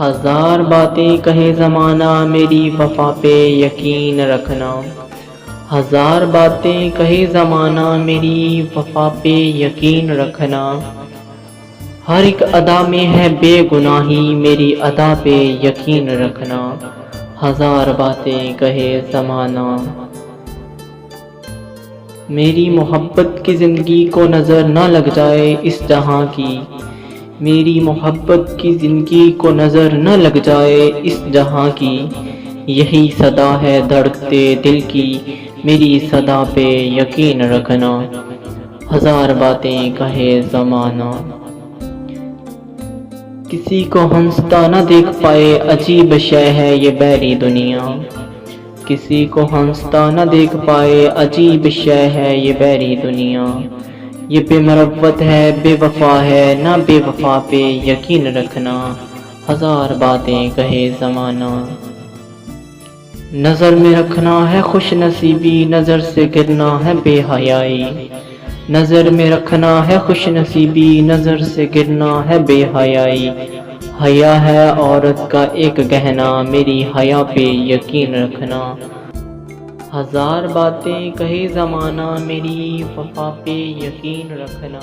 ہزار باتیں کہے زمانہ میری وفا پہ یقین رکھنا، ہزار باتیں کہے زمانہ میری وفا پہ یقین رکھنا، ہر ایک ادا میں ہے بے گناہی میری ادا پہ یقین رکھنا، ہزار باتیں کہے زمانہ۔ میری محبت کی زندگی کو نظر نہ لگ جائے اس جہاں کی، میری محبت کی زندگی کو نظر نہ لگ جائے اس جہاں کی، یہی صدا ہے دھڑکتے دل کی میری صدا پہ یقین رکھنا، ہزار باتیں کہے زمانہ۔ کسی کو ہنستا نہ دیکھ پائے عجیب شے ہے یہ بیری دنیا، کسی کو ہنستا نہ دیکھ پائے عجیب شے ہے یہ بیری دنیا، یہ بے مروت ہے بے وفا ہے نہ بے وفا پہ یقین رکھنا، ہزار باتیں کہے زمانہ۔ نظر میں رکھنا ہے خوش نصیبی نظر سے گرنا ہے بے حیائی، نظر میں رکھنا ہے خوش نصیبی نظر سے گرنا ہے بے حیائی، حیا ہے عورت کا ایک گہنا میری حیا پہ یقین رکھنا، ہزار باتیں کہے زمانہ میری وفا پہ یقین رکھنا۔